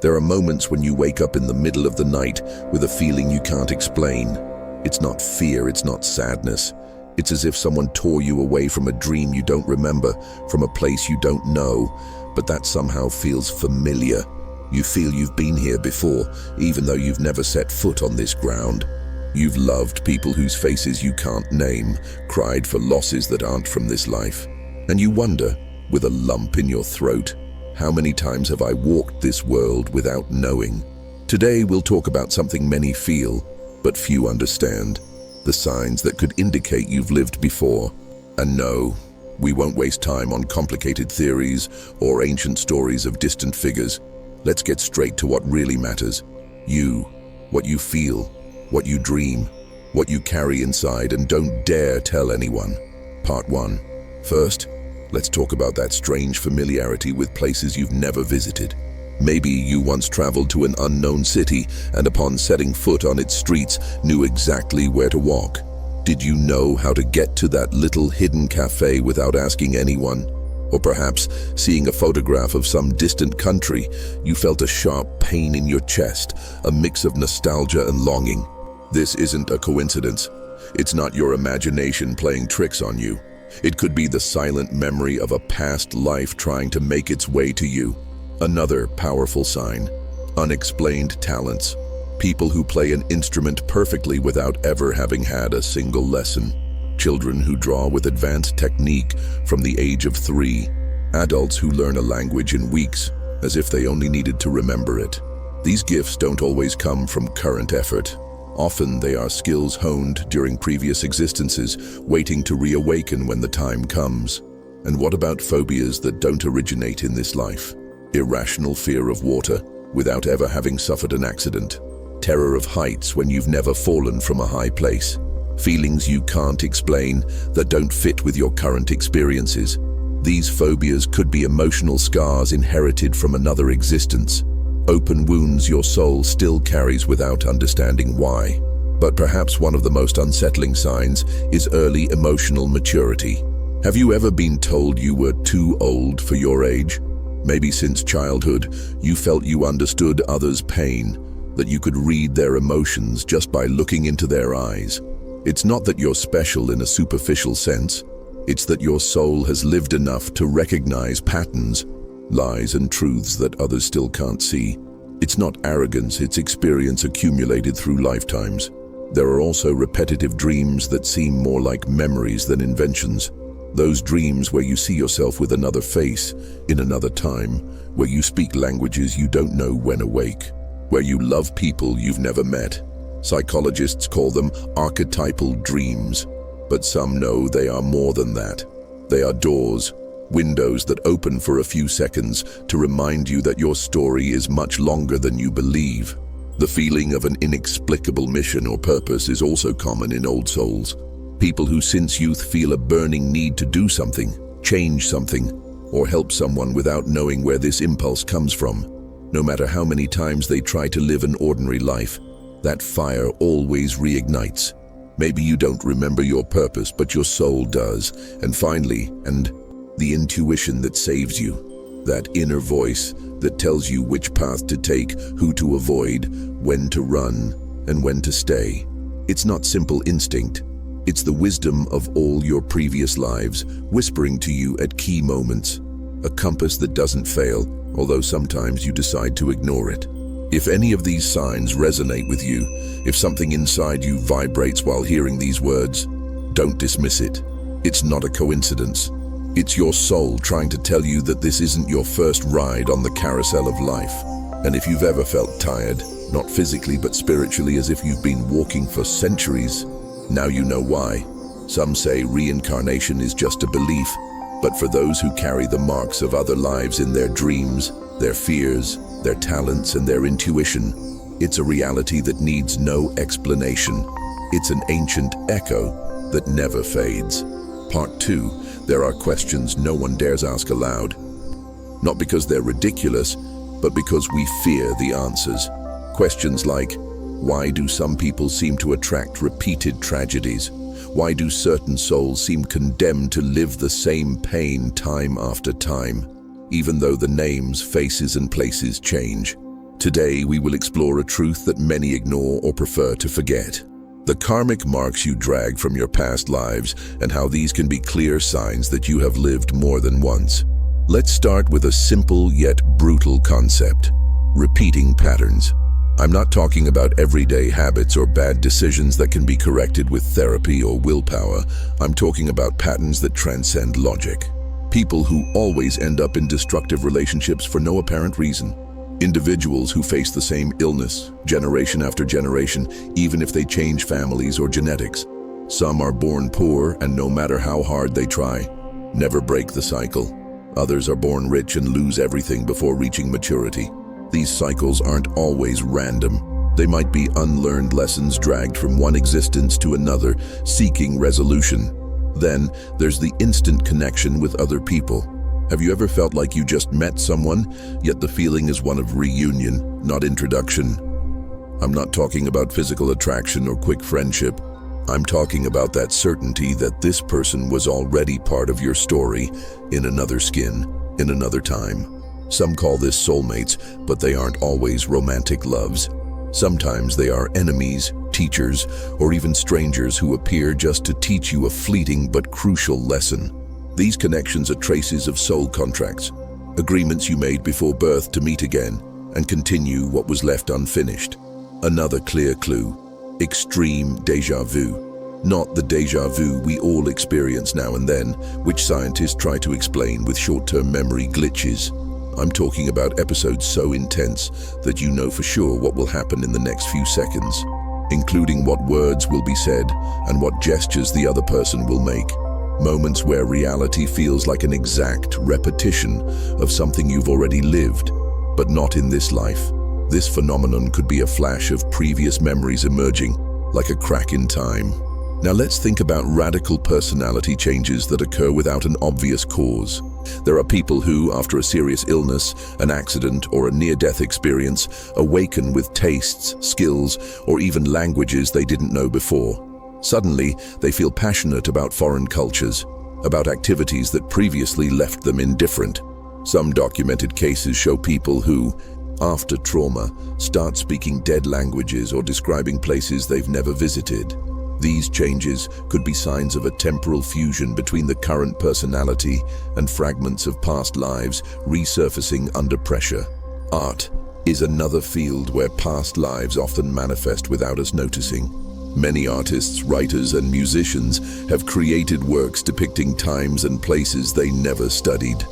There are moments when you wake up in the middle of the night with a feeling you can't explain. It's not fear, it's not sadness. It's as if someone tore you away from a dream you don't remember, from a place you don't know, but that somehow feels familiar. You feel you've been here before, even though you've never set foot on this ground. You've loved people whose faces you can't name, cried for losses that aren't from this life. And you wonder, with a lump in your throat, how many times have I walked this world without knowing? Today we'll talk about something many feel, but few understand. The signs that could indicate you've lived before. And no, we won't waste time on complicated theories or ancient stories of distant figures. Let's get straight to what really matters. You, what you feel, what you dream, what you carry inside, and don't dare tell anyone. Part 1. First, let's talk about that strange familiarity with places you've never visited. Maybe you once traveled to an unknown city and upon setting foot on its streets knew exactly where to walk. Did you know how to get to that little hidden cafe without asking anyone? Or perhaps, seeing a photograph of some distant country, you felt a sharp pain in your chest, a mix of nostalgia and longing. This isn't a coincidence. It's not your imagination playing tricks on you. It could be the silent memory of a past life trying to make its way to you. Another powerful sign: unexplained talents. People who play an instrument perfectly without ever having had a single lesson. Children who draw with advanced technique from the age of 3. Adults who learn a language in weeks, as if they only needed to remember it. These gifts don't always come from current effort. Often they are skills honed during previous existences, waiting to reawaken when the time comes. And what about phobias that don't originate in this life? Irrational fear of water, without ever having suffered an accident. Terror of heights when you've never fallen from a high place. Feelings you can't explain that don't fit with your current experiences. These phobias could be emotional scars inherited from another existence. Open wounds your soul still carries without understanding why. But perhaps one of the most unsettling signs is early emotional maturity. Have you ever been told you were too old for your age? Maybe since childhood, you felt you understood others' pain, that you could read their emotions just by looking into their eyes. It's not that you're special in a superficial sense. It's that your soul has lived enough to recognize patterns, lies and truths that others still can't see. It's not arrogance, it's experience accumulated through lifetimes. There are also repetitive dreams that seem more like memories than inventions. Those dreams where you see yourself with another face, in another time, where you speak languages you don't know when awake, where you love people you've never met. Psychologists call them archetypal dreams, but some know they are more than that. They are doors, windows that open for a few seconds to remind you that your story is much longer than you believe. The feeling of an inexplicable mission or purpose is also common in old souls. People who since youth feel a burning need to do something, change something, or help someone without knowing where this impulse comes from. No matter how many times they try to live an ordinary life, that fire always reignites. Maybe you don't remember your purpose, but your soul does. And finally, the intuition that saves you. That inner voice that tells you which path to take, who to avoid, when to run, and when to stay. It's not simple instinct. It's the wisdom of all your previous lives, whispering to you at key moments. A compass that doesn't fail, although sometimes you decide to ignore it. If any of these signs resonate with you, if something inside you vibrates while hearing these words, don't dismiss it. It's not a coincidence. It's your soul trying to tell you that this isn't your first ride on the carousel of life. And if you've ever felt tired, not physically but spiritually, as if you've been walking for centuries, now you know why. Some say reincarnation is just a belief, but for those who carry the marks of other lives in their dreams, their fears, their talents, and their intuition, it's a reality that needs no explanation. It's an ancient echo that never fades. Part 2, there are questions no one dares ask aloud. Not because they're ridiculous, but because we fear the answers. Questions like, why do some people seem to attract repeated tragedies? Why do certain souls seem condemned to live the same pain time after time, even though the names, faces, and places change? Today, we will explore a truth that many ignore or prefer to forget. The karmic marks you drag from your past lives and how these can be clear signs that you have lived more than once. Let's start with a simple yet brutal concept: repeating patterns. I'm not talking about everyday habits or bad decisions that can be corrected with therapy or willpower. I'm talking about patterns that transcend logic. People who always end up in destructive relationships for no apparent reason. Individuals who face the same illness, generation after generation, even if they change families or genetics. Some are born poor and no matter how hard they try, never break the cycle. Others are born rich and lose everything before reaching maturity. These cycles aren't always random. They might be unlearned lessons dragged from one existence to another, seeking resolution. Then, there's the instant connection with other people. Have you ever felt like you just met someone, yet the feeling is one of reunion, not introduction? I'm not talking about physical attraction or quick friendship. I'm talking about that certainty that this person was already part of your story, in another skin, in another time. Some call this soulmates, but they aren't always romantic loves. Sometimes they are enemies, teachers, or even strangers who appear just to teach you a fleeting but crucial lesson. These connections are traces of soul contracts, agreements you made before birth to meet again and continue what was left unfinished. Another clear clue: extreme déjà vu. Not the déjà vu we all experience now and then, which scientists try to explain with short-term memory glitches. I'm talking about episodes so intense that you know for sure what will happen in the next few seconds, including what words will be said and what gestures the other person will make. Moments where reality feels like an exact repetition of something you've already lived, but not in this life. This phenomenon could be a flash of previous memories emerging, like a crack in time. Now let's think about radical personality changes that occur without an obvious cause. There are people who, after a serious illness, an accident, or a near-death experience, awaken with tastes, skills, or even languages they didn't know before. Suddenly, they feel passionate about foreign cultures, about activities that previously left them indifferent. Some documented cases show people who, after trauma, start speaking dead languages or describing places they've never visited. These changes could be signs of a temporal fusion between the current personality and fragments of past lives resurfacing under pressure. Art is another field where past lives often manifest without us noticing. Many artists, writers, and musicians have created works depicting times and places they never studied.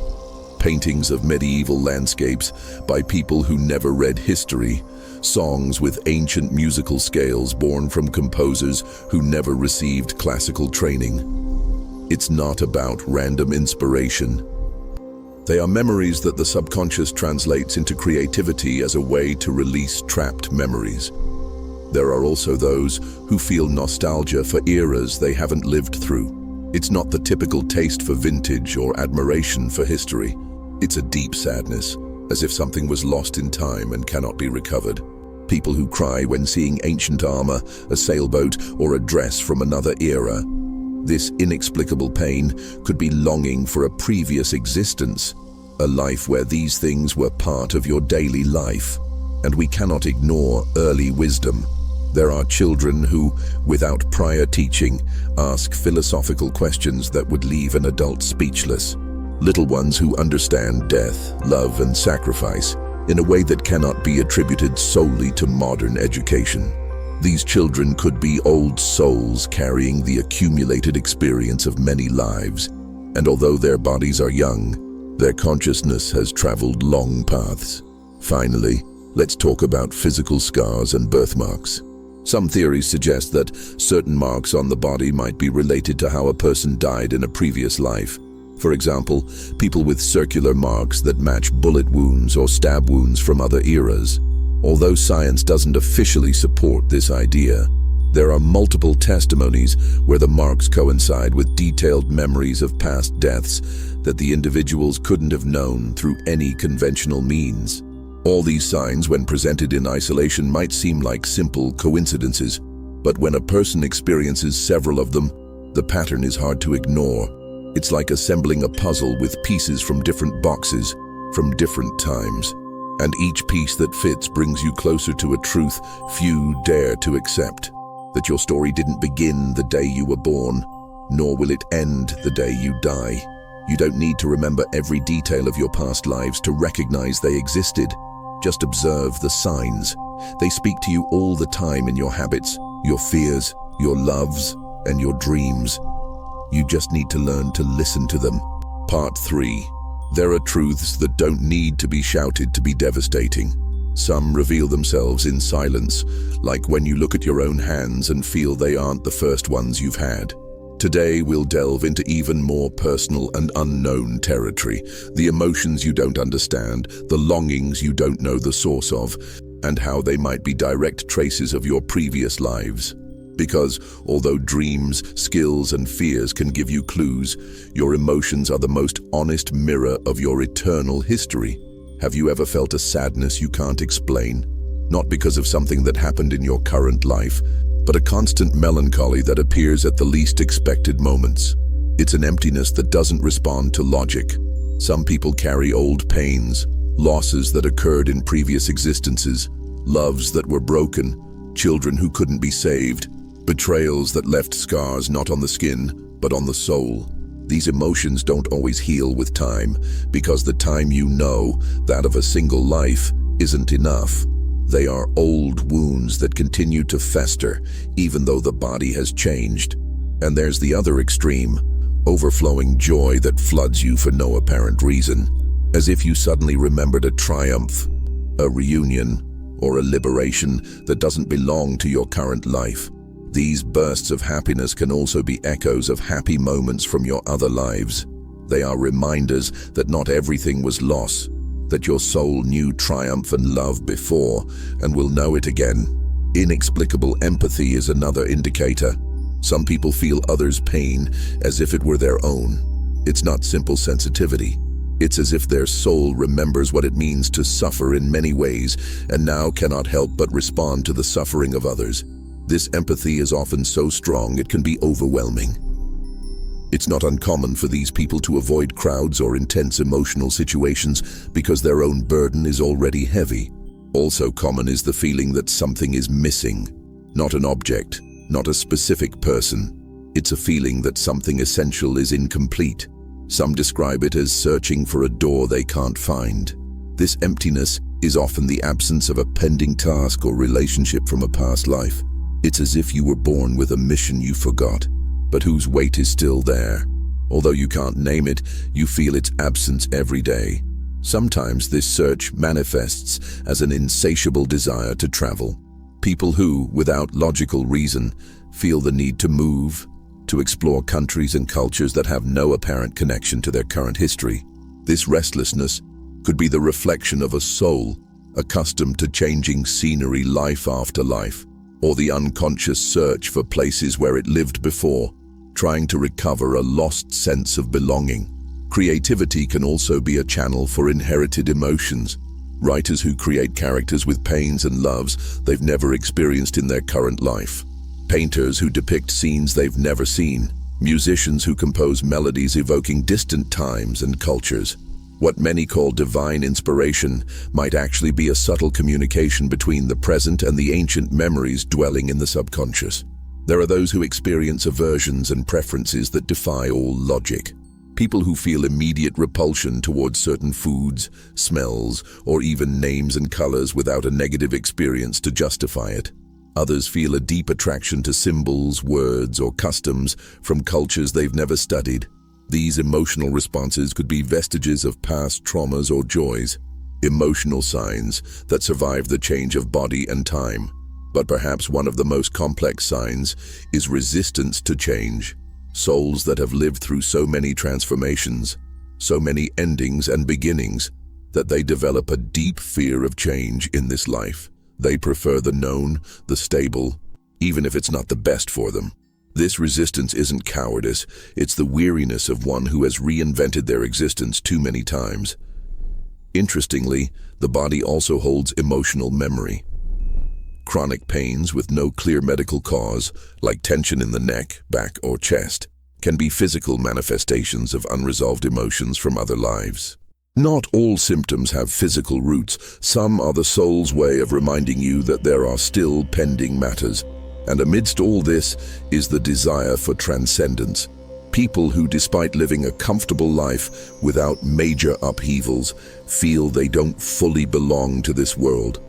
Paintings of medieval landscapes by people who never read history. Songs with ancient musical scales born from composers who never received classical training. It's not about random inspiration. They are memories that the subconscious translates into creativity as a way to release trapped memories. There are also those who feel nostalgia for eras they haven't lived through. It's not the typical taste for vintage or admiration for history. It's a deep sadness, as if something was lost in time and cannot be recovered. People who cry when seeing ancient armor, a sailboat, or a dress from another era. This inexplicable pain could be longing for a previous existence, a life where these things were part of your daily life. And we cannot ignore early wisdom. There are children who, without prior teaching, ask philosophical questions that would leave an adult speechless. Little ones who understand death, love, and sacrifice in a way that cannot be attributed solely to modern education. These children could be old souls carrying the accumulated experience of many lives, and although their bodies are young, their consciousness has traveled long paths. Finally, let's talk about physical scars and birthmarks. Some theories suggest that certain marks on the body might be related to how a person died in a previous life. For example, people with circular marks that match bullet wounds or stab wounds from other eras. Although science doesn't officially support this idea, there are multiple testimonies where the marks coincide with detailed memories of past deaths that the individuals couldn't have known through any conventional means. All these signs, when presented in isolation, might seem like simple coincidences, but when a person experiences several of them, the pattern is hard to ignore. It's like assembling a puzzle with pieces from different boxes, from different times. And each piece that fits brings you closer to a truth few dare to accept. That your story didn't begin the day you were born, nor will it end the day you die. You don't need to remember every detail of your past lives to recognize they existed. Just observe the signs. They speak to you all the time in your habits, your fears, your loves, and your dreams. You just need to learn to listen to them. Part 3. There are truths that don't need to be shouted to be devastating. Some reveal themselves in silence, like when you look at your own hands and feel they aren't the first ones you've had. Today we'll delve into even more personal and unknown territory, the emotions you don't understand, the longings you don't know the source of, and how they might be direct traces of your previous lives. Because although dreams, skills, and fears can give you clues, your emotions are the most honest mirror of your eternal history. Have you ever felt a sadness you can't explain? Not because of something that happened in your current life, but a constant melancholy that appears at the least expected moments. It's an emptiness that doesn't respond to logic. Some people carry old pains, losses that occurred in previous existences, loves that were broken, children who couldn't be saved, betrayals that left scars not on the skin, but on the soul. These emotions don't always heal with time, because the time you know, that of a single life, isn't enough. They are old wounds that continue to fester, even though the body has changed. And there's the other extreme, overflowing joy that floods you for no apparent reason, as if you suddenly remembered a triumph, a reunion, or a liberation that doesn't belong to your current life. These bursts of happiness can also be echoes of happy moments from your other lives. They are reminders that not everything was loss, that your soul knew triumph and love before and will know it again. Inexplicable empathy is another indicator. Some people feel others' pain as if it were their own. It's not simple sensitivity. It's as if their soul remembers what it means to suffer in many ways and now cannot help but respond to the suffering of others. This empathy is often so strong it can be overwhelming. It's not uncommon for these people to avoid crowds or intense emotional situations because their own burden is already heavy. Also common is the feeling that something is missing. Not an object, not a specific person. It's a feeling that something essential is incomplete. Some describe it as searching for a door they can't find. This emptiness is often the absence of a pending task or relationship from a past life. It's as if you were born with a mission you forgot, but whose weight is still there. Although you can't name it, you feel its absence every day. Sometimes this search manifests as an insatiable desire to travel. People who, without logical reason, feel the need to move, to explore countries and cultures that have no apparent connection to their current history. This restlessness could be the reflection of a soul accustomed to changing scenery life after life, or the unconscious search for places where it lived before, trying to recover a lost sense of belonging. Creativity can also be a channel for inherited emotions. Writers who create characters with pains and loves they've never experienced in their current life. Painters who depict scenes they've never seen. Musicians who compose melodies evoking distant times and cultures. What many call divine inspiration might actually be a subtle communication between the present and the ancient memories dwelling in the subconscious. There are those who experience aversions and preferences that defy all logic. People who feel immediate repulsion towards certain foods, smells, or even names and colors without a negative experience to justify it. Others feel a deep attraction to symbols, words, or customs from cultures they've never studied. These emotional responses could be vestiges of past traumas or joys, emotional signs that survive the change of body and time. But perhaps one of the most complex signs is resistance to change. Souls that have lived through so many transformations, so many endings and beginnings, that they develop a deep fear of change in this life. They prefer the known, the stable, even if it's not the best for them. This resistance isn't cowardice, it's the weariness of one who has reinvented their existence too many times. Interestingly, the body also holds emotional memory. Chronic pains with no clear medical cause, like tension in the neck, back, or chest, can be physical manifestations of unresolved emotions from other lives. Not all symptoms have physical roots. Some are the soul's way of reminding you that there are still pending matters. And amidst all this is the desire for transcendence. People who, despite living a comfortable life without major upheavals, feel they don't fully belong to this world.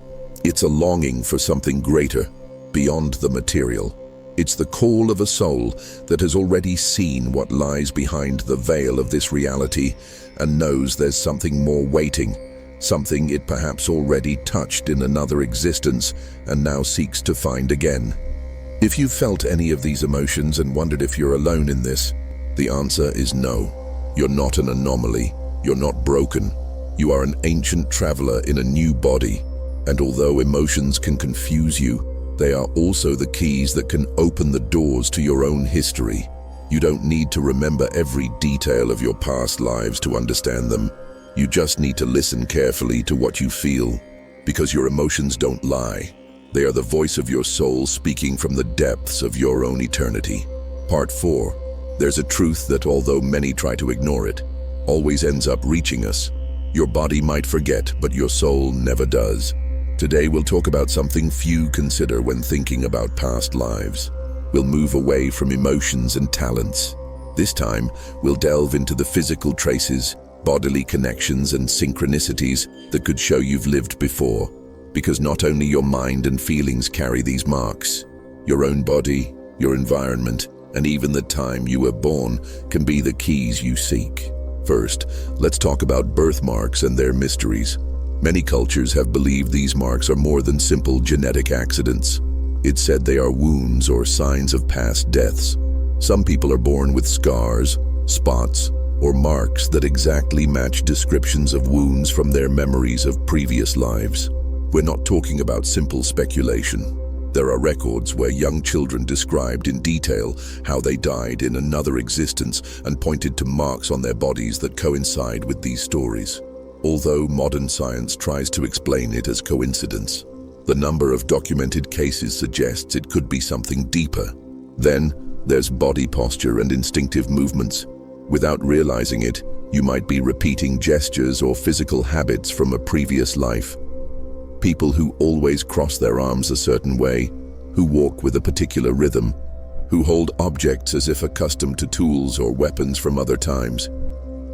It's a longing for something greater, beyond the material. It's the call of a soul that has already seen what lies behind the veil of this reality and knows there's something more waiting, something it perhaps already touched in another existence and now seeks to find again. If you've felt any of these emotions and wondered if you're alone in this, the answer is no. You're not an anomaly. You're not broken. You are an ancient traveler in a new body. And although emotions can confuse you, they are also the keys that can open the doors to your own history. You don't need to remember every detail of your past lives to understand them. You just need to listen carefully to what you feel, because your emotions don't lie. They are the voice of your soul speaking from the depths of your own eternity. Part 4. There's a truth that, although many try to ignore it, always ends up reaching us. Your body might forget, but your soul never does. Today we'll talk about something few consider when thinking about past lives. We'll move away from emotions and talents. This time, we'll delve into the physical traces, bodily connections and synchronicities that could show you've lived before. Because not only your mind and feelings carry these marks, your own body, your environment, and even the time you were born can be the keys you seek. First, let's talk about birthmarks and their mysteries. Many cultures have believed these marks are more than simple genetic accidents. It's said they are wounds or signs of past deaths. Some people are born with scars, spots, or marks that exactly match descriptions of wounds from their memories of previous lives. We're not talking about simple speculation. There are records where young children described in detail how they died in another existence and pointed to marks on their bodies that coincide with these stories. Although modern science tries to explain it as coincidence, the number of documented cases suggests it could be something deeper. Then, there's body posture and instinctive movements. Without realizing it, you might be repeating gestures or physical habits from a previous life. People who always cross their arms a certain way, who walk with a particular rhythm, who hold objects as if accustomed to tools or weapons from other times.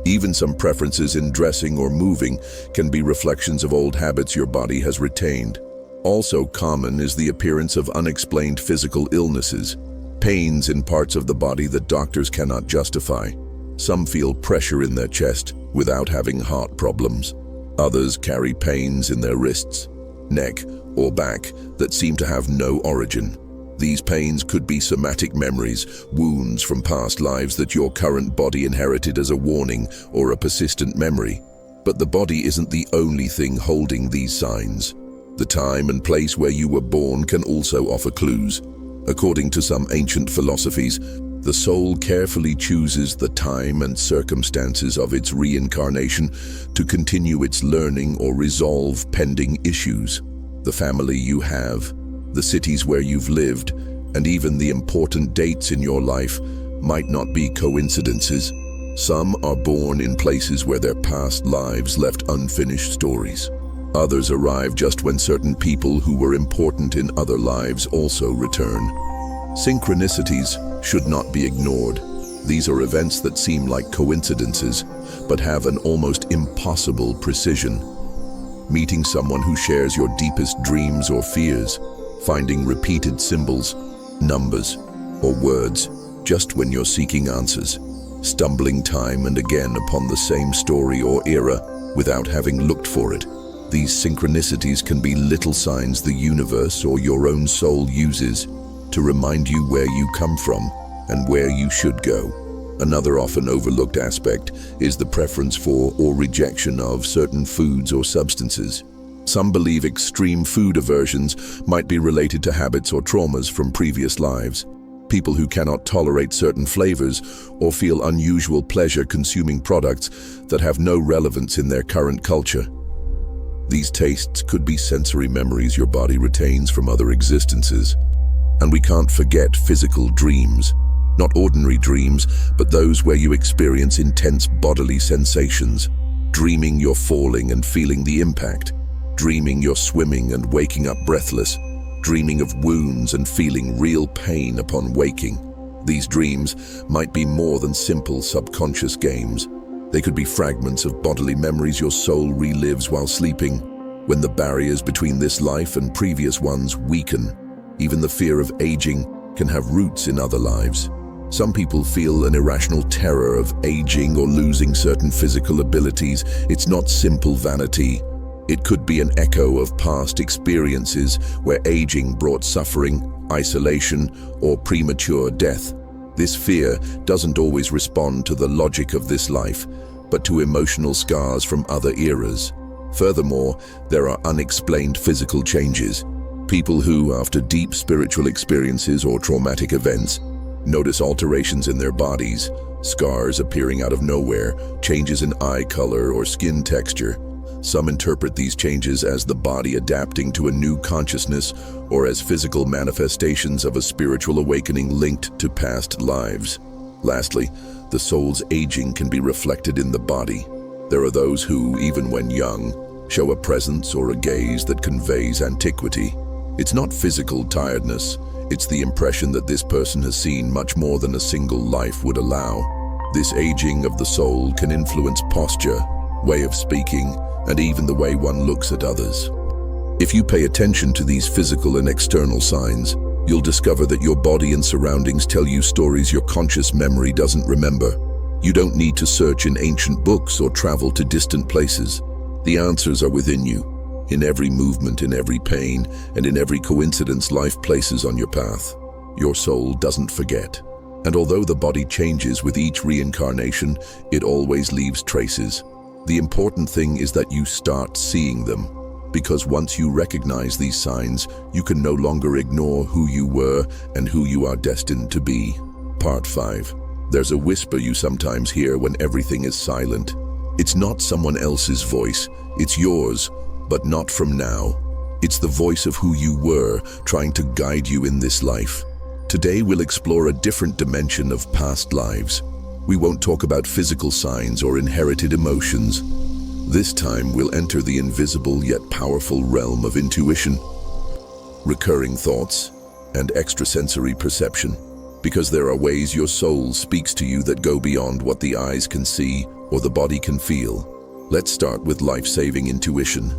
Even some preferences in dressing or moving can be reflections of old habits your body has retained. Also common is the appearance of unexplained physical illnesses, pains in parts of the body that doctors cannot justify. Some feel pressure in their chest without having heart problems. Others carry pains in their wrists, neck, or back that seem to have no origin. These pains could be somatic memories, wounds from past lives that your current body inherited as a warning or a persistent memory. But the body isn't the only thing holding these signs. The time and place where you were born can also offer clues. According to some ancient philosophies, the soul carefully chooses the time and circumstances of its reincarnation to continue its learning or resolve pending issues. The family you have, the cities where you've lived, and even the important dates in your life might not be coincidences. Some are born in places where their past lives left unfinished stories. Others arrive just when certain people who were important in other lives also return. Synchronicities should not be ignored. These are events that seem like coincidences, but have an almost impossible precision. Meeting someone who shares your deepest dreams or fears, finding repeated symbols, numbers, or words just when you're seeking answers, stumbling time and again upon the same story or era without having looked for it. These synchronicities can be little signs the universe or your own soul uses to remind you where you come from and where you should go. Another often overlooked aspect is the preference for or rejection of certain foods or substances. Some believe extreme food aversions might be related to habits or traumas from previous lives. People who cannot tolerate certain flavors or feel unusual pleasure consuming products that have no relevance in their current culture. These tastes could be sensory memories your body retains from other existences. And we can't forget physical dreams. Not ordinary dreams, but those where you experience intense bodily sensations. dreaming you're falling and feeling the impact, dreaming you're swimming and waking up breathless, dreaming of wounds and feeling real pain upon waking. These dreams might be more than simple subconscious games. They could be fragments of bodily memories your soul relives while sleeping. When the barriers between this life and previous ones weaken, even the fear of aging can have roots in other lives. Some people feel an irrational terror of aging or losing certain physical abilities. It's not simple vanity. It could be an echo of past experiences where aging brought suffering, isolation, or premature death. This fear doesn't always respond to the logic of this life, but to emotional scars from other eras. Furthermore, there are unexplained physical changes. People who, after deep spiritual experiences or traumatic events, notice alterations in their bodies, scars appearing out of nowhere, changes in eye color or skin texture. Some interpret these changes as the body adapting to a new consciousness or as physical manifestations of a spiritual awakening linked to past lives. Lastly, the soul's aging can be reflected in the body. There are those who, even when young, show a presence or a gaze that conveys antiquity. It's not physical tiredness. It's the impression that this person has seen much more than a single life would allow. This aging of the soul can influence posture, way of speaking, and even the way one looks at others. If you pay attention to these physical and external signs, you'll discover that your body and surroundings tell you stories your conscious memory doesn't remember. You don't need to search in ancient books or travel to distant places. The answers are within you. In every movement, in every pain, and in every coincidence life places on your path. Your soul doesn't forget. And although the body changes with each reincarnation, it always leaves traces. The important thing is that you start seeing them, because once you recognize these signs, you can no longer ignore who you were and who you are destined to be. Part 5. There's a whisper you sometimes hear when everything is silent. It's not someone else's voice, it's yours. But not from now. It's the voice of who you were, trying to guide you in this life. Today we'll explore a different dimension of past lives. We won't talk about physical signs or inherited emotions. This time we'll enter the invisible yet powerful realm of intuition, recurring thoughts, and extrasensory perception. Because there are ways your soul speaks to you that go beyond what the eyes can see or the body can feel. Let's start with life-saving intuition.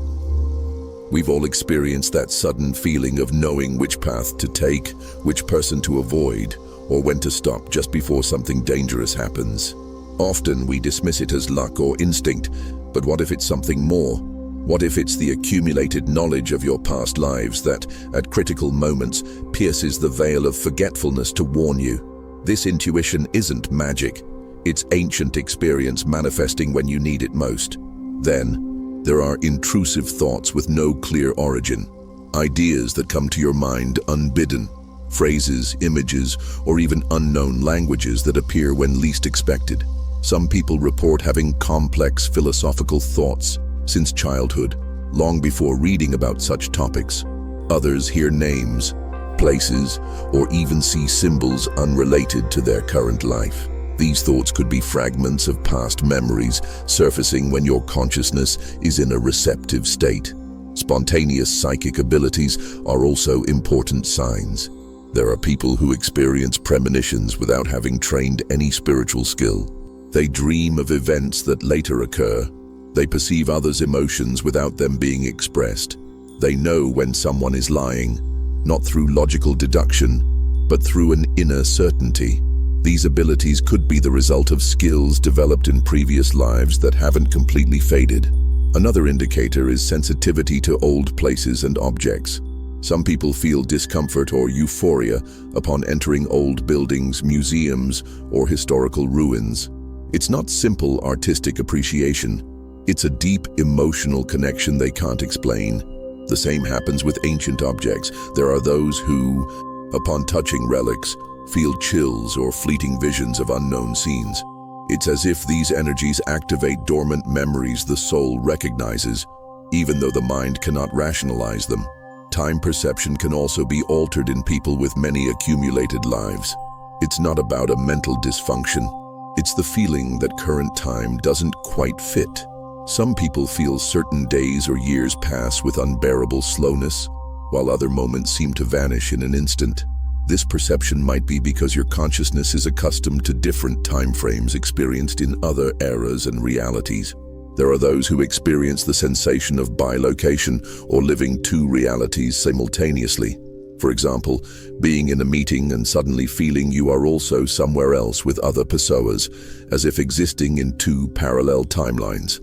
We've all experienced that sudden feeling of knowing which path to take, which person to avoid, or when to stop just before something dangerous happens. Often we dismiss it as luck or instinct, but what if it's something more? What if it's the accumulated knowledge of your past lives that, at critical moments, pierces the veil of forgetfulness to warn you? This intuition isn't magic. It's ancient experience manifesting when you need it most. Then, there are intrusive thoughts with no clear origin, ideas that come to your mind unbidden, phrases, images, or even unknown languages that appear when least expected. Some people report having complex philosophical thoughts since childhood, long before reading about such topics. Others hear names, places, or even see symbols unrelated to their current life. These thoughts could be fragments of past memories surfacing when your consciousness is in a receptive state. Spontaneous psychic abilities are also important signs. There are people who experience premonitions without having trained any spiritual skill. They dream of events that later occur. They perceive others' emotions without them being expressed. They know when someone is lying, not through logical deduction, but through an inner certainty. These abilities could be the result of skills developed in previous lives that haven't completely faded. Another indicator is sensitivity to old places and objects. Some people feel discomfort or euphoria upon entering old buildings, museums, or historical ruins. It's not simple artistic appreciation. It's a deep emotional connection they can't explain. The same happens with ancient objects. There are those who, upon touching relics, feel chills or fleeting visions of unknown scenes. It's as if these energies activate dormant memories the soul recognizes, even though the mind cannot rationalize them. Time perception can also be altered in people with many accumulated lives. It's not about a mental dysfunction. It's the feeling that current time doesn't quite fit. Some people feel certain days or years pass with unbearable slowness, while other moments seem to vanish in an instant. This perception might be because your consciousness is accustomed to different time frames experienced in other eras and realities. There are those who experience the sensation of bilocation, or living two realities simultaneously. For example, being in a meeting and suddenly feeling you are also somewhere else with other personas, as if existing in two parallel timelines.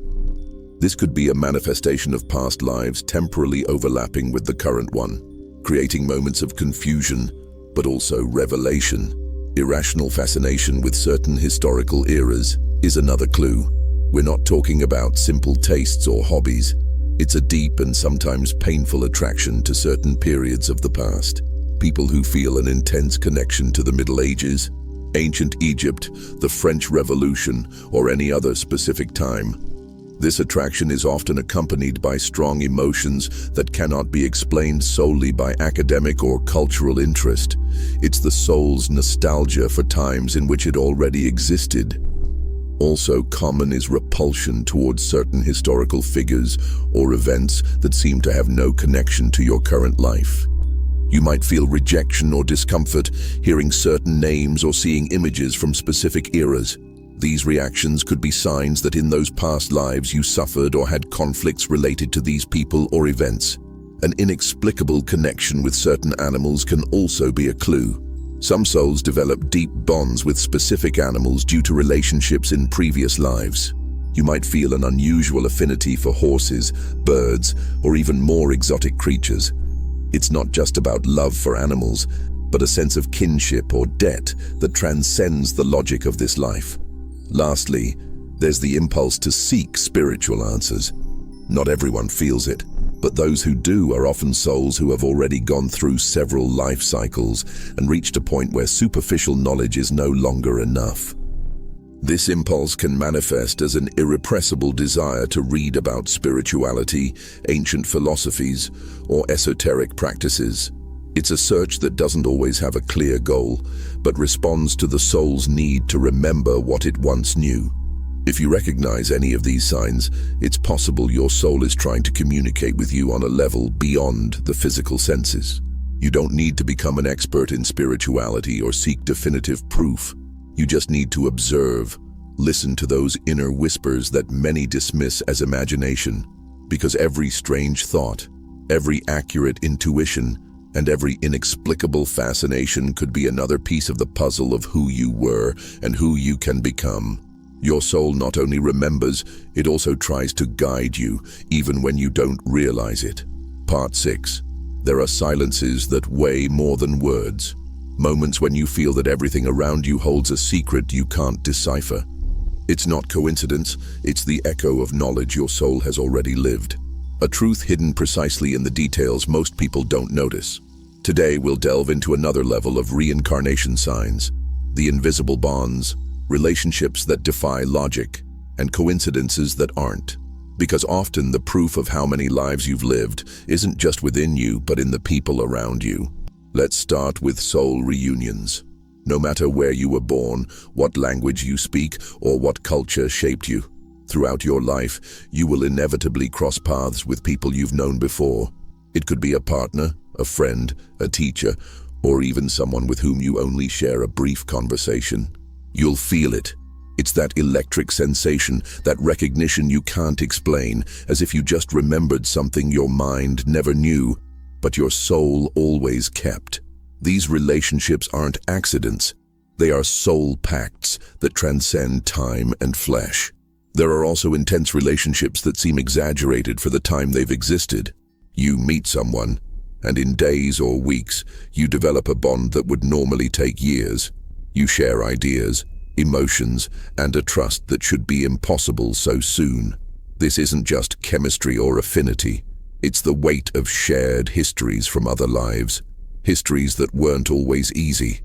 This could be a manifestation of past lives temporally overlapping with the current one, creating moments of confusion, but also revelation. Irrational fascination with certain historical eras is another clue. We're not talking about simple tastes or hobbies. It's a deep and sometimes painful attraction to certain periods of the past. People who feel an intense connection to the Middle Ages, ancient Egypt, the French Revolution, or any other specific time. This attraction is often accompanied by strong emotions that cannot be explained solely by academic or cultural interest. It's the soul's nostalgia for times in which it already existed. Also common is repulsion towards certain historical figures or events that seem to have no connection to your current life. You might feel rejection or discomfort hearing certain names or seeing images from specific eras. These reactions could be signs that in those past lives you suffered or had conflicts related to these people or events. An inexplicable connection with certain animals can also be a clue. Some souls develop deep bonds with specific animals due to relationships in previous lives. You might feel an unusual affinity for horses, birds, or even more exotic creatures. It's not just about love for animals, but a sense of kinship or debt that transcends the logic of this life. Lastly, there's the impulse to seek spiritual answers. Not everyone feels it, but those who do are often souls who have already gone through several life cycles and reached a point where superficial knowledge is no longer enough. This impulse can manifest as an irrepressible desire to read about spirituality, ancient philosophies, or esoteric practices. It's a search that doesn't always have a clear goal, but responds to the soul's need to remember what it once knew. If you recognize any of these signs, it's possible your soul is trying to communicate with you on a level beyond the physical senses. You don't need to become an expert in spirituality or seek definitive proof. You just need to observe, listen to those inner whispers that many dismiss as imagination, because every strange thought, every accurate intuition, and every inexplicable fascination could be another piece of the puzzle of who you were and who you can become. Your soul not only remembers, it also tries to guide you, even when you don't realize it. Part 6. There are silences that weigh more than words. Moments when you feel that everything around you holds a secret you can't decipher. It's not coincidence, it's the echo of knowledge your soul has already lived. A truth hidden precisely in the details most people don't notice. Today we'll delve into another level of reincarnation signs, the invisible bonds, relationships that defy logic, and coincidences that aren't. Because often the proof of how many lives you've lived isn't just within you, but in the people around you. Let's start with soul reunions. No matter where you were born, what language you speak, or what culture shaped you, throughout your life, you will inevitably cross paths with people you've known before. It could be a partner, a friend, a teacher, or even someone with whom you only share a brief conversation. You'll feel it. It's that electric sensation, that recognition you can't explain, as if you just remembered something your mind never knew, but your soul always kept. These relationships aren't accidents. They are soul pacts that transcend time and flesh. There are also intense relationships that seem exaggerated for the time they've existed. You meet someone, and in days or weeks, you develop a bond that would normally take years. You share ideas, emotions, and a trust that should be impossible so soon. This isn't just chemistry or affinity. It's the weight of shared histories from other lives, histories that weren't always easy.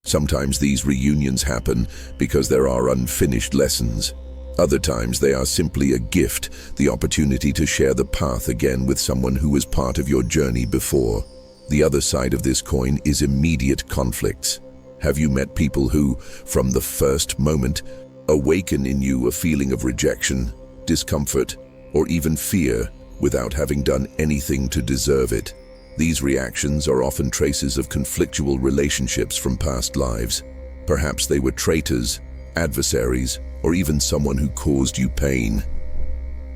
Sometimes these reunions happen because there are unfinished lessons. Other times they are simply a gift, the opportunity to share the path again with someone who was part of your journey before. The other side of this coin is immediate conflicts. Have you met people who, from the first moment, awaken in you a feeling of rejection? discomfort, or even fear without having done anything to deserve it. These reactions are often traces of conflictual relationships from past lives. Perhaps they were traitors, adversaries, or even someone who caused you pain.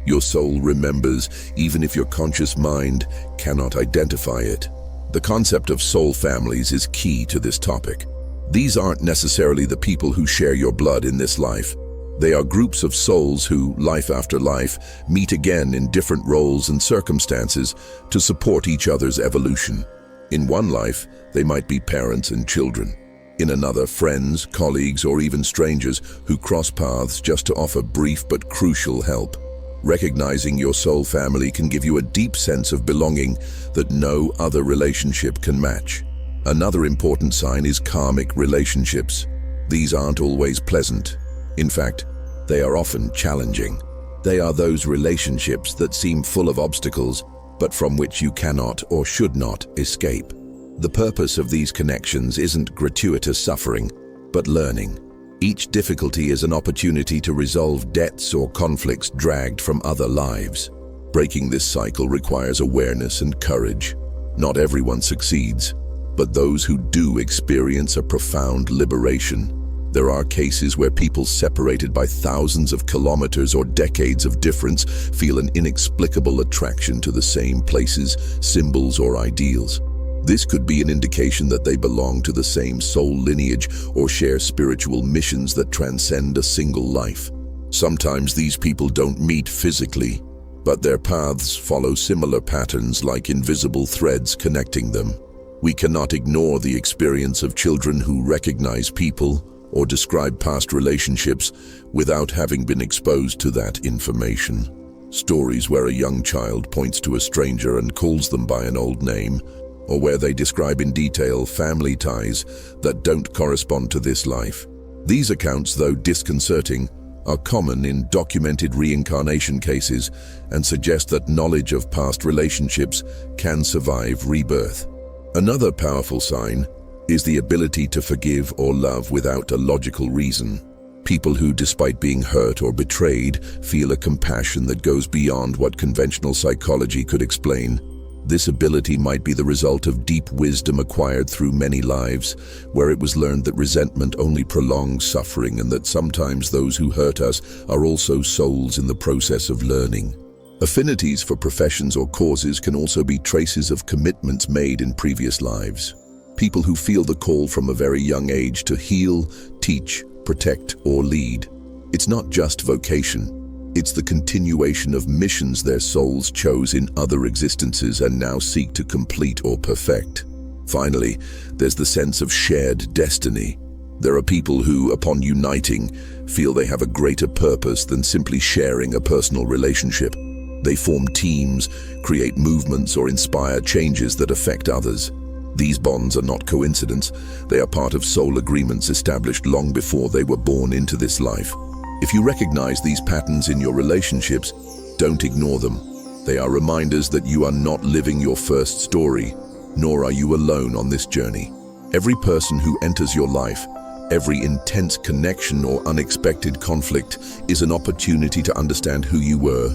Your soul remembers, even if your conscious mind cannot identify it. The concept of soul families is key to this topic. These aren't necessarily the people who share your blood in this life. They are groups of souls who, life after life, meet again in different roles and circumstances to support each other's evolution. In one life, they might be parents and children. In another, friends, colleagues, or even strangers who cross paths just to offer brief but crucial help. Recognizing your soul family can give you a deep sense of belonging that no other relationship can match. Another important sign is karmic relationships. These aren't always pleasant. In fact, they are often challenging. They are those relationships that seem full of obstacles, but from which you cannot or should not escape. The purpose of these connections isn't gratuitous suffering, but learning. Each difficulty is an opportunity to resolve debts or conflicts dragged from other lives. Breaking this cycle requires awareness and courage. Not everyone succeeds, but those who do experience a profound liberation. There are cases where people separated by thousands of kilometers or decades of difference feel an inexplicable attraction to the same places, symbols, or ideals. This could be an indication that they belong to the same soul lineage or share spiritual missions that transcend a single life. Sometimes these people don't meet physically, but their paths follow similar patterns like invisible threads connecting them. We cannot ignore the experience of children who recognize people or describe past relationships without having been exposed to that information. Stories where a young child points to a stranger and calls them by an old name, or where they describe in detail family ties that don't correspond to this life. These accounts, though disconcerting, are common in documented reincarnation cases and suggest that knowledge of past relationships can survive rebirth. Another powerful sign is the ability to forgive or love without a logical reason. People who, despite being hurt or betrayed, feel a compassion that goes beyond what conventional psychology could explain. This ability might be the result of deep wisdom acquired through many lives, where it was learned that resentment only prolongs suffering and that sometimes those who hurt us are also souls in the process of learning. Affinities for professions or causes can also be traces of commitments made in previous lives. People who feel the call from a very young age to heal, teach, protect, or lead. It's not just vocation. It's the continuation of missions their souls chose in other existences and now seek to complete or perfect. Finally, there's the sense of shared destiny. There are people who, upon uniting, feel they have a greater purpose than simply sharing a personal relationship. They form teams, create movements, or inspire changes that affect others. These bonds are not coincidence. They are part of soul agreements established long before they were born into this life. If you recognize these patterns in your relationships, don't ignore them. They are reminders that you are not living your first story, nor are you alone on this journey. Every person who enters your life, every intense connection or unexpected conflict is an opportunity to understand who you were,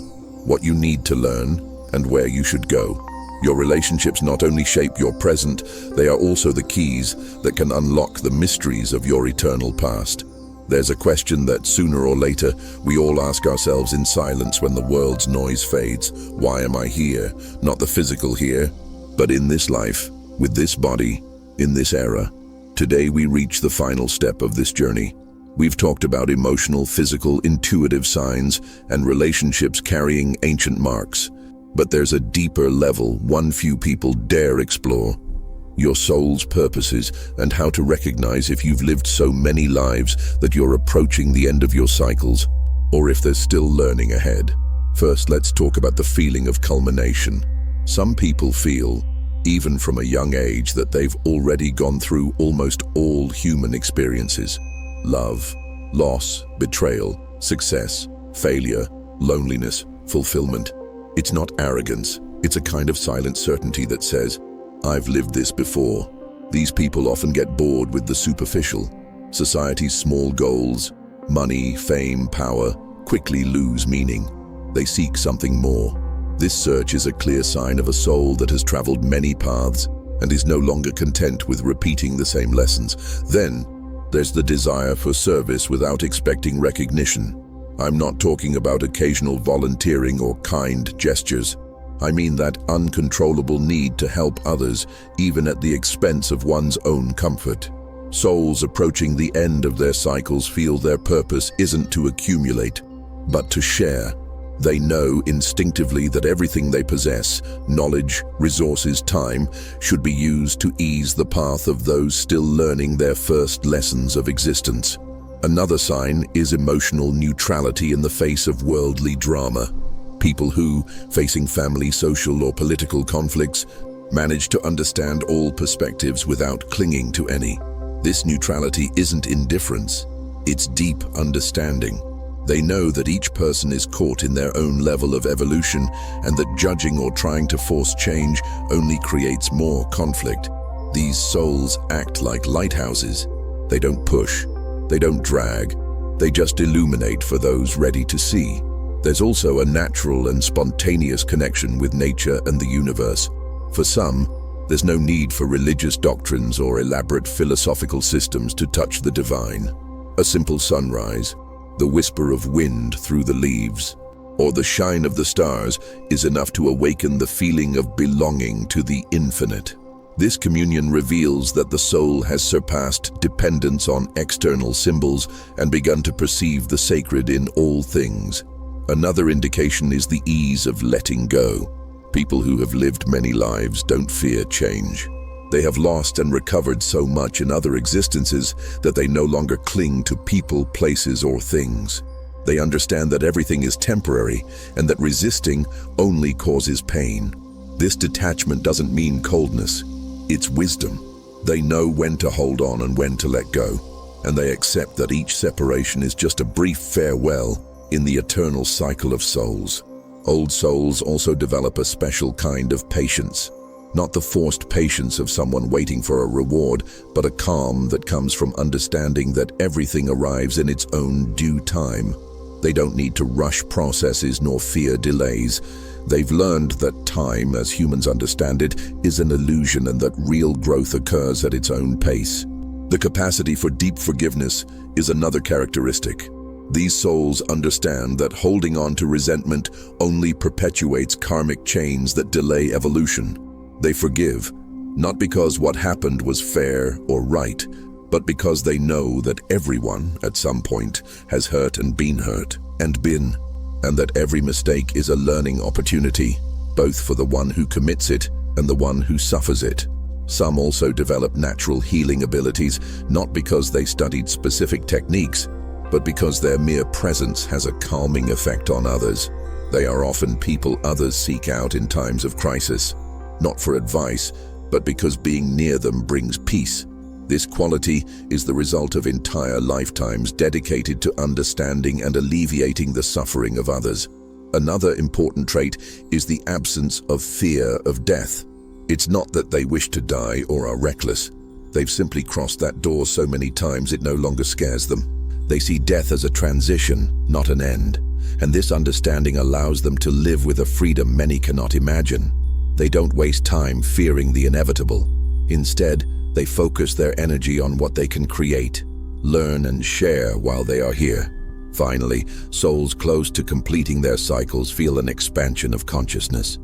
what you need to learn, and where you should go. Your relationships not only shape your present, they are also the keys that can unlock the mysteries of your eternal past. There's a question that sooner or later we all ask ourselves in silence when the world's noise fades. Why am I here? Not the physical here, but in this life, with this body, in this era. Today we reach the final step of this journey. We've talked about emotional, physical, intuitive signs and relationships carrying ancient marks. But there's a deeper level one few people dare explore. Your soul's purposes and how to recognize if you've lived so many lives that you're approaching the end of your cycles, or if there's still learning ahead. First, let's talk about the feeling of culmination. Some people feel, even from a young age, that they've already gone through almost all human experiences. Love, loss, betrayal, success, failure, loneliness, fulfillment. It's not arrogance, it's a kind of silent certainty that says, I've lived this before. These people often get bored with the superficial. Society's small goals, money, fame, power, quickly lose meaning. They seek something more. This search is a clear sign of a soul that has traveled many paths and is no longer content with repeating the same lessons. Then, there's the desire for service without expecting recognition. I'm not talking about occasional volunteering or kind gestures. I mean that uncontrollable need to help others, even at the expense of one's own comfort. Souls approaching the end of their cycles feel their purpose isn't to accumulate, but to share. They know instinctively that everything they possess, knowledge, resources, time, should be used to ease the path of those still learning their first lessons of existence. Another sign is emotional neutrality in the face of worldly drama. People who, facing family, social, or political conflicts, manage to understand all perspectives without clinging to any. This neutrality isn't indifference, it's deep understanding. They know that each person is caught in their own level of evolution and that judging or trying to force change only creates more conflict. These souls act like lighthouses. They don't push, they don't drag, they just illuminate for those ready to see. There's also a natural and spontaneous connection with nature and the universe. For some, there's no need for religious doctrines or elaborate philosophical systems to touch the divine. A simple sunrise, the whisper of wind through the leaves, or the shine of the stars is enough to awaken the feeling of belonging to the infinite. This communion reveals that the soul has surpassed dependence on external symbols and begun to perceive the sacred in all things. Another indication is the ease of letting go. People who have lived many lives don't fear change. They have lost and recovered so much in other existences that they no longer cling to people, places, or things. They understand that everything is temporary and that resisting only causes pain. This detachment doesn't mean coldness, it's wisdom. They know when to hold on and when to let go, and they accept that each separation is just a brief farewell in the eternal cycle of souls. Old souls also develop a special kind of patience. Not the forced patience of someone waiting for a reward, but a calm that comes from understanding that everything arrives in its own due time. They don't need to rush processes nor fear delays. They've learned that time, as humans understand it, is an illusion and that real growth occurs at its own pace. The capacity for deep forgiveness is another characteristic. These souls understand that holding on to resentment only perpetuates karmic chains that delay evolution. They forgive, not because what happened was fair or right, but because they know that everyone, at some point, has hurt and been hurt, and that every mistake is a learning opportunity, both for the one who commits it and the one who suffers it. Some also develop natural healing abilities, not because they studied specific techniques, but because their mere presence has a calming effect on others. They are often people others seek out in times of crisis, not for advice, but because being near them brings peace. This quality is the result of entire lifetimes dedicated to understanding and alleviating the suffering of others. Another important trait is the absence of fear of death. It's not that they wish to die or are reckless. They've simply crossed that door so many times it no longer scares them. They see death as a transition, not an end, and this understanding allows them to live with a freedom many cannot imagine. They don't waste time fearing the inevitable. Instead, they focus their energy on what they can create, learn, and share while they are here. Finally, souls close to completing their cycles feel an expansion of consciousness.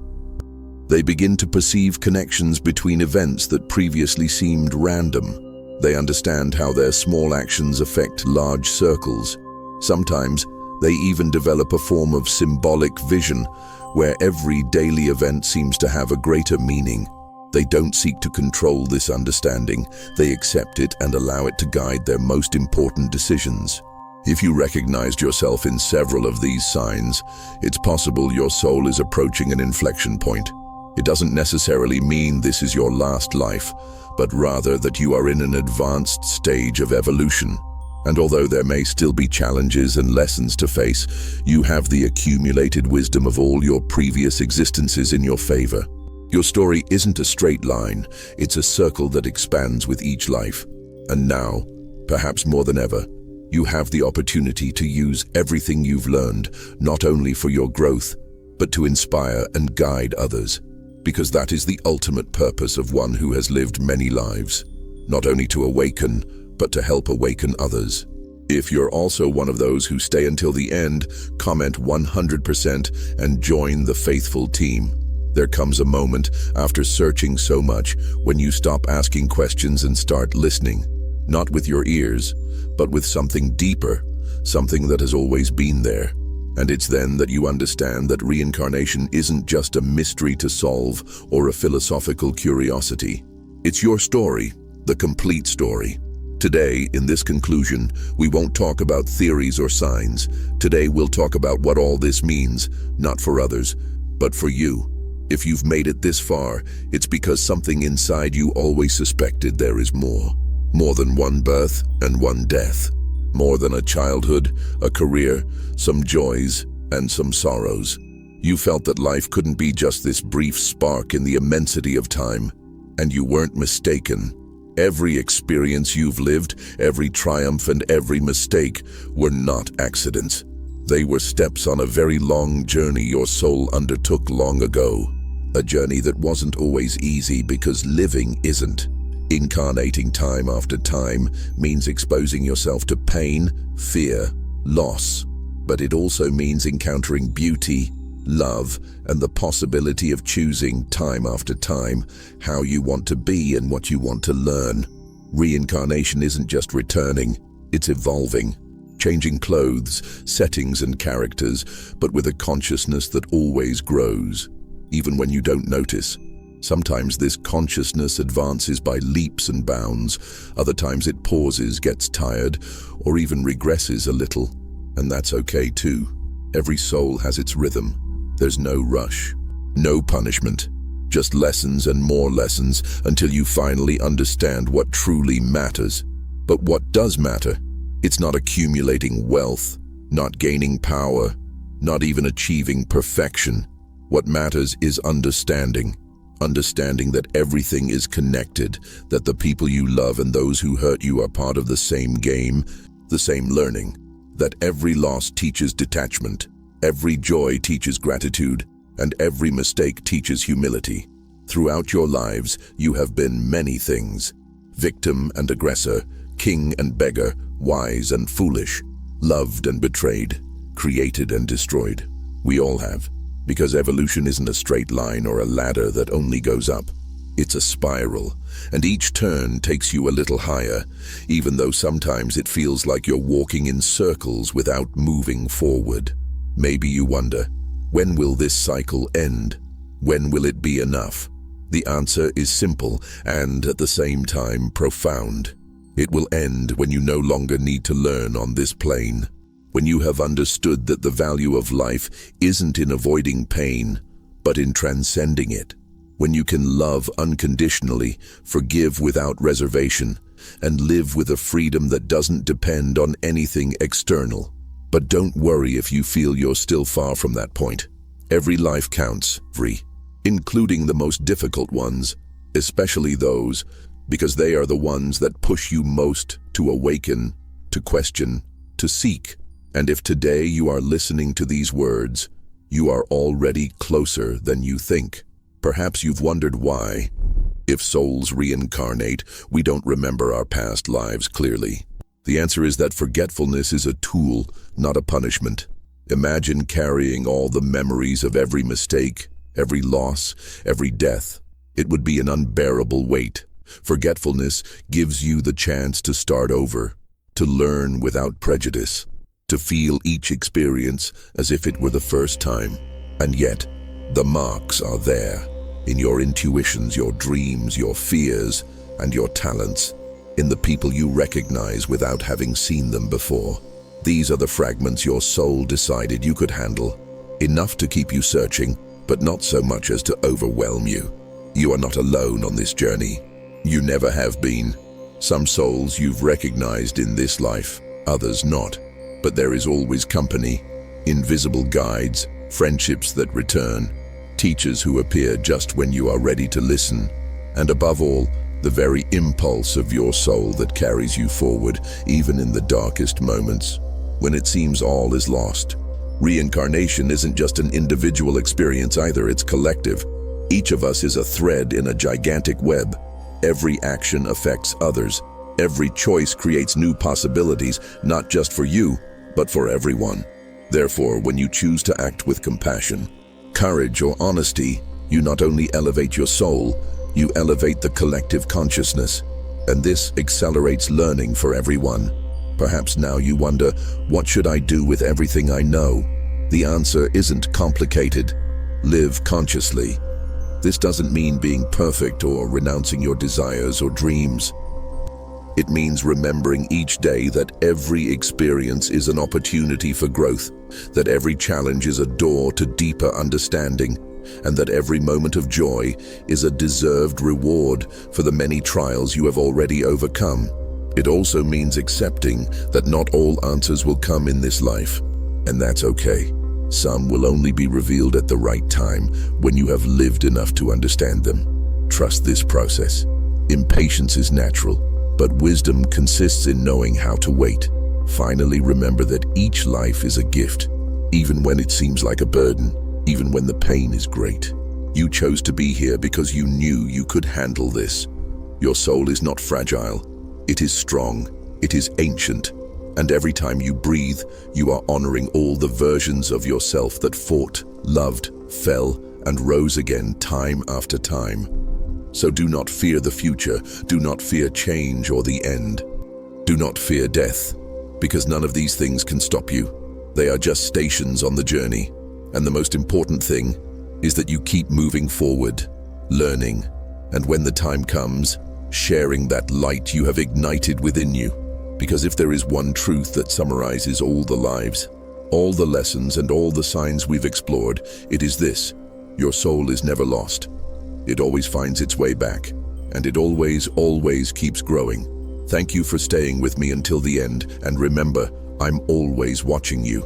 They begin to perceive connections between events that previously seemed random. They understand how their small actions affect large circles. Sometimes, they even develop a form of symbolic vision, where every daily event seems to have a greater meaning. They don't seek to control this understanding. They accept it and allow it to guide their most important decisions. If you recognized yourself in several of these signs, it's possible your soul is approaching an inflection point. It doesn't necessarily mean this is your last life, but rather that you are in an advanced stage of evolution. And although there may still be challenges and lessons to face, you have the accumulated wisdom of all your previous existences in your favor. Your story isn't a straight line, it's a circle that expands with each life. And now, perhaps more than ever, You have the opportunity to use everything you've learned, not only for your growth, but to inspire and guide others, because that is the ultimate purpose of one who has lived many lives, not only to awaken, but to help awaken others. If you're also one of those who stay until the end, comment 100% and join the faithful team. There comes a moment, after searching so much, when you stop asking questions and start listening, not with your ears, but with something deeper, something that has always been there. And it's then that you understand that reincarnation isn't just a mystery to solve or a philosophical curiosity. It's your story, the complete story. Today, in this conclusion, we won't talk about theories or signs. Today we'll talk about what all this means, not for others, but for you. If you've made it this far, it's because something inside you always suspected there is more. More than one birth and one death. More than a childhood, a career, some joys, and some sorrows. You felt that life couldn't be just this brief spark in the immensity of time, and you weren't mistaken. Every experience you've lived, every triumph and every mistake were not accidents. They were steps on a very long journey your soul undertook long ago. A journey that wasn't always easy because living isn't. Incarnating time after time means exposing yourself to pain, fear, loss. But it also means encountering beauty, love, and the possibility of choosing time after time how you want to be and what you want to learn. Reincarnation isn't just returning, it's evolving. Changing clothes, settings, and characters, but with a consciousness that always grows, even when you don't notice. Sometimes this consciousness advances by leaps and bounds, other times it pauses, gets tired, or even regresses a little, and that's okay too. Every soul has its rhythm. There's no rush, no punishment, just lessons and more lessons until you finally understand what truly matters. But what does matter? It's not accumulating wealth, not gaining power, not even achieving perfection. What matters is understanding. Understanding that everything is connected, that the people you love and those who hurt you are part of the same game, the same learning. That every loss teaches detachment, every joy teaches gratitude, and every mistake teaches humility. Throughout your lives, you have been many things. Victim and aggressor, king and beggar, wise and foolish, loved and betrayed, created and destroyed. We all have. Because evolution isn't a straight line or a ladder that only goes up. It's a spiral, and each turn takes you a little higher, even though sometimes it feels like you're walking in circles without moving forward. Maybe you wonder, when will this cycle end? When will it be enough? The answer is simple and, at the same time, profound. It will end when you no longer need to learn on this plane. When you have understood that the value of life isn't in avoiding pain, but in transcending it. When you can love unconditionally, forgive without reservation, and live with a freedom that doesn't depend on anything external. But don't worry if you feel you're still far from that point. Every life counts, including the most difficult ones, especially those, because they are the ones that push you most to awaken, to question, to seek. And if today you are listening to these words, you are already closer than you think. Perhaps you've wondered why. If souls reincarnate, we don't remember our past lives clearly. The answer is that forgetfulness is a tool, not a punishment. Imagine carrying all the memories of every mistake, every loss, every death. It would be an unbearable weight. Forgetfulness gives you the chance to start over, to learn without prejudice, to feel each experience as if it were the first time. And yet, the marks are there, in your intuitions, your dreams, your fears, and your talents, in the people you recognize without having seen them before. These are the fragments your soul decided you could handle, enough to keep you searching, but not so much as to overwhelm you. You are not alone on this journey. You never have been. Some souls you've recognized in this life, others not. But there is always company, invisible guides, friendships that return, teachers who appear just when you are ready to listen, and above all, the very impulse of your soul that carries you forward, even in the darkest moments, when it seems all is lost. Reincarnation isn't just an individual experience either, it's collective. Each of us is a thread in a gigantic web. Every action affects others. Every choice creates new possibilities, not just for you, but for everyone. Therefore, when you choose to act with compassion, courage, or honesty, you not only elevate your soul, you elevate the collective consciousness. And this accelerates learning for everyone. Perhaps now you wonder, what should I do with everything I know? The answer isn't complicated. Live consciously. This doesn't mean being perfect or renouncing your desires or dreams. It means remembering each day that every experience is an opportunity for growth, that every challenge is a door to deeper understanding, and that every moment of joy is a deserved reward for the many trials you have already overcome. It also means accepting that not all answers will come in this life, and that's okay. Some will only be revealed at the right time, when you have lived enough to understand them. Trust this process. Impatience is natural, but wisdom consists in knowing how to wait. Finally, remember that each life is a gift, even when it seems like a burden, even when the pain is great. You chose to be here because you knew you could handle this. Your soul is not fragile. It is strong. It is ancient. And every time you breathe, you are honoring all the versions of yourself that fought, loved, fell, and rose again time after time. So do not fear the future. Do not fear change or the end. Do not fear death, because none of these things can stop you. They are just stations on the journey. And the most important thing is that you keep moving forward, learning, and when the time comes, sharing that light you have ignited within you. Because if there is one truth that summarizes all the lives, all the lessons, and all the signs we've explored, it is this: your soul is never lost. It always finds its way back, and it always keeps growing. Thank you for staying with me until the end, and remember, I'm always watching you.